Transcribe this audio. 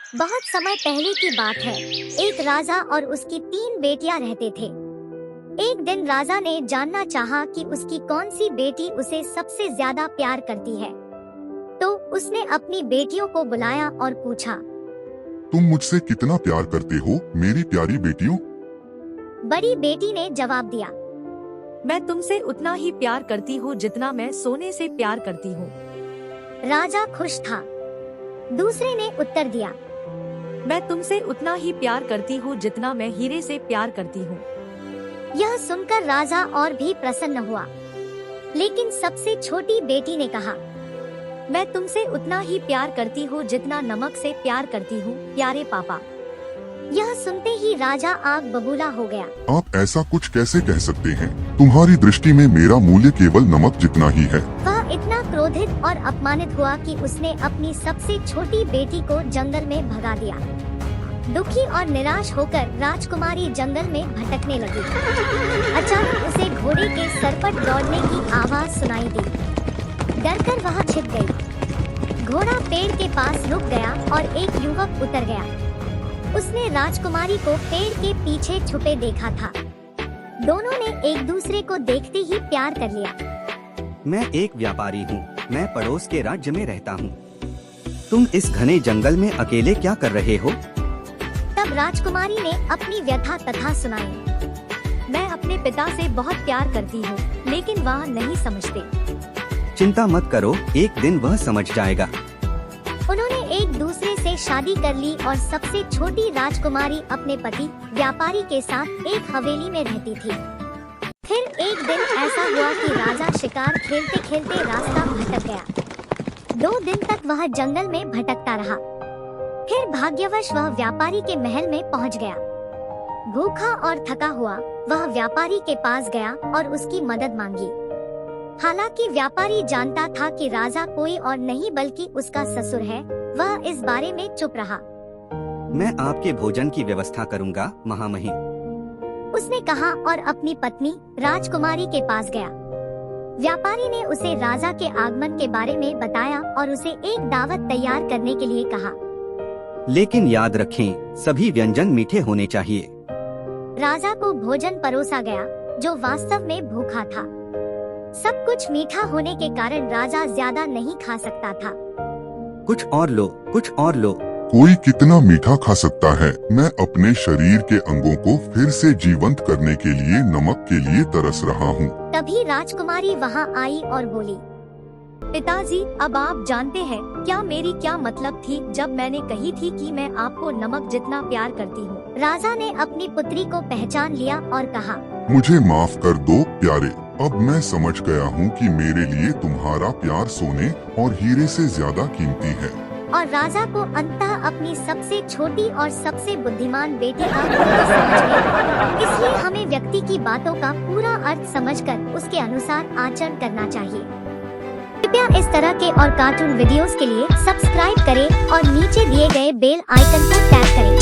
बहुत समय पहले की बात है। एक राजा और उसकी 3 बेटियां रहते थे। एक दिन राजा ने जानना चाहा कि उसकी कौन सी बेटी उसे सबसे ज्यादा प्यार करती है। तो उसने अपनी बेटियों को बुलाया और पूछा, तुम मुझसे कितना प्यार करते हो मेरी प्यारी बेटियों? बड़ी बेटी ने जवाब दिया, मैं तुमसे उतना ही प्यार करती हूँ जितना मैं सोने से प्यार करती हूँ। राजा खुश था। दूसरे ने उत्तर दिया, मैं तुमसे उतना ही प्यार करती हूँ जितना मैं हीरे से प्यार करती हूँ। यह सुनकर राजा और भी प्रसन्न हुआ। लेकिन सबसे छोटी बेटी ने कहा, मैं तुमसे उतना ही प्यार करती हूँ जितना नमक से प्यार करती हूँ, प्यारे पापा। यह सुनते ही राजा आग बबूला हो गया। आप ऐसा कुछ कैसे कह सकते हैं? तुम्हारी दृष्टि में मेरा मूल्य केवल नमक जितना ही है। वह इतना क्रोधित और अपमानित हुआ कि उसने अपनी सबसे छोटी बेटी को जंगल में भगा दिया। दुखी और निराश होकर राजकुमारी जंगल में भटकने लगी। अचानक उसे घोड़े के सरपट दौड़ने की आवाज सुनाई दी। डरकर वह छिप गई। घोड़ा पेड़ के पास रुक गया और एक युवक उतर गया। उसने राजकुमारी को पेड़ के पीछे छुपे देखा था। दोनों ने एक दूसरे को देखते ही प्यार कर लिया। मैं एक व्यापारी हूँ। मैं पड़ोस के राज्य में रहता हूँ। तुम इस घने जंगल में अकेले क्या कर रहे हो? तब राजकुमारी ने अपनी व्यथा कथा सुनाई। मैं अपने पिता से बहुत प्यार करती हूँ, लेकिन वह नहीं समझते। चिंता मत करो, एक दिन वह समझ जाएगा। उन्होंने एक दूसरे से शादी कर ली और सबसे छोटी राजकुमारी अपने पति व्यापारी के साथ एक हवेली में रहती थी। फिर एक दिन ऐसा हुआ कि राजा शिकार खेलते खेलते रास्ता भटक गया। 2 दिन तक वह जंगल में भटकता रहा। फिर भाग्यवश वह व्यापारी के महल में पहुंच गया। भूखा और थका हुआ वह व्यापारी के पास गया और उसकी मदद मांगी। हालांकि व्यापारी जानता था कि राजा कोई और नहीं बल्कि उसका ससुर है, वह इस बारे में चुप रहा। मैं आपके भोजन की व्यवस्था करूँगा, महामहिम, उसने कहा और अपनी पत्नी राजकुमारी के पास गया। व्यापारी ने उसे राजा के आगमन के बारे में बताया और उसे एक दावत तैयार करने के लिए कहा। लेकिन याद रखें, सभी व्यंजन मीठे होने चाहिए। राजा को भोजन परोसा गया, जो वास्तव में भूखा था। सब कुछ मीठा होने के कारण राजा ज्यादा नहीं खा सकता था। कुछ और लो, कुछ और लो। कोई कितना मीठा खा सकता है? मैं अपने शरीर के अंगों को फिर से जीवंत करने के लिए नमक के लिए तरस रहा हूँ। तभी राजकुमारी वहाँ आई और बोली, पिताजी, अब आप जानते हैं क्या मेरी क्या मतलब थी जब मैंने कही थी कि मैं आपको नमक जितना प्यार करती हूँ। राजा ने अपनी पुत्री को पहचान लिया और कहा, मुझे माफ कर दो प्यारे, अब मैं समझ गया हूँ कि मेरे लिए तुम्हारा प्यार सोने और हीरे से ज्यादा कीमती है। और राजा को अंततः अपनी सबसे छोटी और सबसे बुद्धिमान बेटी का मूल्य समझ गया। इसलिए हमें व्यक्ति की बातों का पूरा अर्थ समझकर उसके अनुसार आचरण करना चाहिए। कृपया इस तरह के और कार्टून वीडियोस के लिए सब्सक्राइब करें और नीचे दिए गए बेल आइकन को टैप करें।